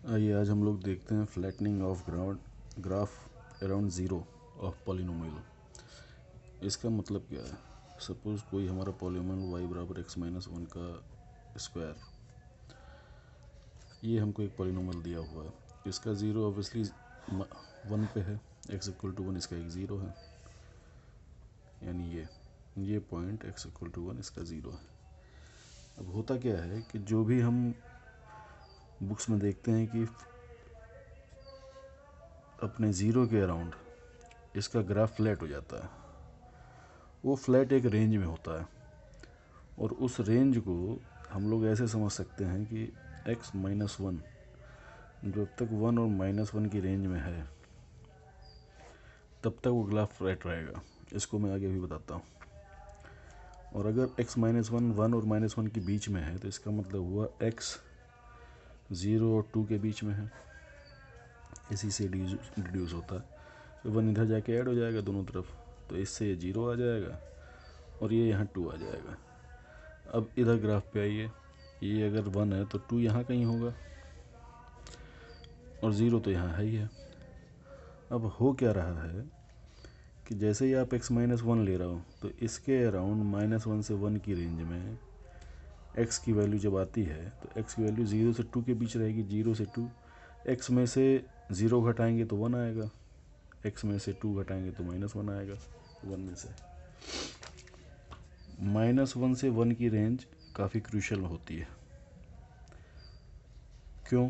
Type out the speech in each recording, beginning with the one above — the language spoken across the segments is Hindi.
आइए आज हम लोग देखते हैं flattening of graph around zero of polynomial. इसका मतलब क्या है? सपोज कोई हमारा पॉलिनोमियल y बराबर x माइनस वन का स्क्वायर, ये हमको एक पॉलिनोमियल दिया हुआ है। इसका ज़ीरो ऑब्वियसली वन पे है, x इक्वल टू वन इसका एक ज़ीरो है, यानी ये point x equal to one इसका ज़ीरो है। अब होता क्या है कि जो भी हम बुक्स में देखते हैं कि अपने ज़ीरो के अराउंड इसका ग्राफ फ्लैट हो जाता है। वो फ्लैट एक रेंज में होता है और उस रेंज को हम लोग ऐसे समझ सकते हैं कि x माइनस वन जब तक वन और माइनस वन की रेंज में है तब तक वो ग्राफ फ्लैट रहेगा। इसको मैं आगे भी बताता हूँ। और अगर x माइनस वन और माइनस वन के बीच में है तो इसका मतलब हुआ x ज़ीरो और टू के बीच में है। इसी से डिड्यूस होता है। तो वन इधर जाके ऐड हो जाएगा दोनों तरफ, तो इससे ये ज़ीरो आ जाएगा और ये यहाँ टू आ जाएगा। अब इधर ग्राफ पे आइए, ये अगर वन है तो टू यहाँ कहीं होगा और ज़ीरो तो यहाँ है ही है। अब हो क्या रहा है कि जैसे ही आप x माइनस वन ले रहा हो तो इसके अराउंड माइनस वन से वन की रेंज में x की वैल्यू जब आती है तो x की वैल्यू ज़ीरो से टू के बीच रहेगी। ज़ीरो से टू, x में से ज़ीरो घटाएंगे तो वन आएगा, x में से टू घटाएंगे तो माइनस वन आएगा। वन में से माइनस वन से वन की रेंज काफ़ी क्रूशल होती है। क्यों?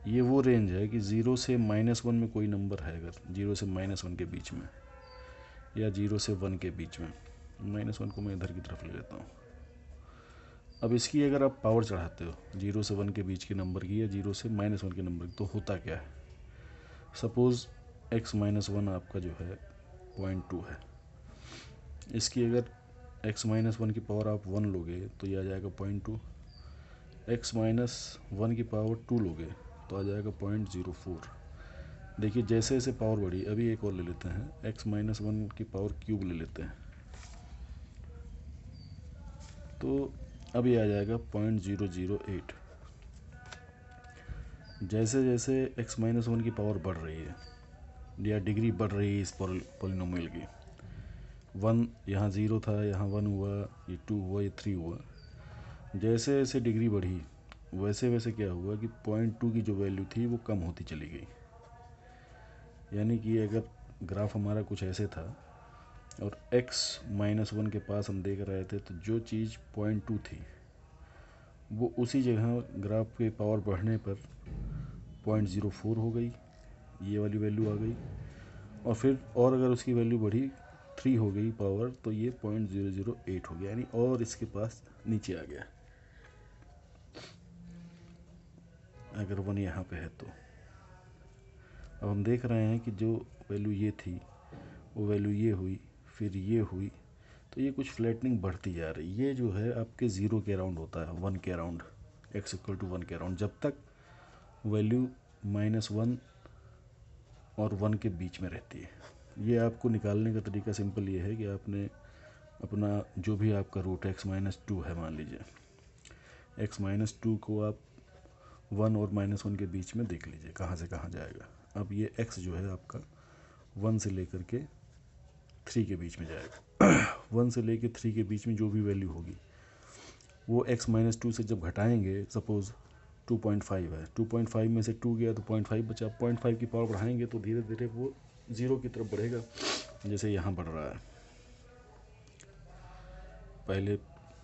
ये वो रेंज है कि ज़ीरो से माइनस वन में कोई नंबर है, अगर ज़ीरो से माइनस वन के बीच में या ज़ीरो से वन के बीच में, माइनस वन को मैं इधर की तरफ ले लेता हूँ। अब इसकी अगर आप पावर चढ़ाते हो ज़ीरो से वन के बीच के नंबर की या ज़ीरो से माइनस वन के नंबर की, तो होता क्या है? सपोज़ x माइनस वन आपका जो है 0.2 है। इसकी अगर x माइनस वन की पावर आप वन लोगे तो ये आ जाएगा 0.2। x माइनस वन की पावर टू लोगे तो आ जाएगा 0.04। देखिए जैसे जैसे पावर बढ़ी, अभी एक और ले लेते हैं, x माइनस वन की पावर क्यूब ले लेते हैं तो अब ये आ जाएगा 0.008। जैसे जैसे x माइनस वन की पावर बढ़ रही है या डिग्री बढ़ रही है इस पॉलिनोमियल की, वन यहाँ ज़ीरो था, यहाँ वन हुआ, ये टू हुआ, ये थ्री हुआ, जैसे जैसे डिग्री बढ़ी वैसे वैसे क्या हुआ कि 0.2 की जो वैल्यू थी वो कम होती चली गई। यानी कि अगर ग्राफ हमारा कुछ ऐसे था और x माइनस वन के पास हम देख रहे थे तो जो चीज़ 0.2 थी वो उसी जगह ग्राफ के पावर बढ़ने पर 0.04 हो गई, ये वाली वैल्यू आ गई। और फिर और अगर उसकी वैल्यू बढ़ी 3 हो गई पावर, तो ये 0.008 हो गया, यानी और इसके पास नीचे आ गया अगर वन यहाँ पे है तो। अब हम देख रहे हैं कि जो वैल्यू ये थी वो वैल्यू ये हुई, फिर ये हुई, तो ये कुछ फ्लैटनिंग बढ़ती जा रही। ये जो है आपके ज़ीरो के अराउंड होता है, वन के around, x equal to one के अराउंड, जब तक वैल्यू माइनस वन और वन के बीच में रहती है। ये आपको निकालने का तरीका सिंपल ये है कि आपने अपना जो भी आपका रूट x माइनस टू है, मान लीजिए x माइनस टू को आप वन और माइनस वन के बीच में देख लीजिए कहाँ से कहाँ जाएगा। अब ये x जो है आपका वन से लेकर के थ्री के बीच में जाएगा। वन से लेकर थ्री के बीच में जो भी वैल्यू होगी वो x माइनस टू से जब घटाएंगे, सपोज़ 2.5 है, 2.5 में से टू गया तो 0.5 बचा, 0.5 की पावर बढ़ाएंगे तो धीरे धीरे वो ज़ीरो की तरफ बढ़ेगा। जैसे यहाँ बढ़ रहा है, पहले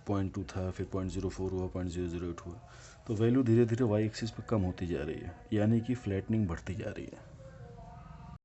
0.2 था, फिर 0.04 हुआ, 0.008 हुआ, तो वैल्यू धीरे धीरे वाई एक्सिस पे कम होती जा रही है, यानी कि फ्लैटनिंग बढ़ती जा रही है।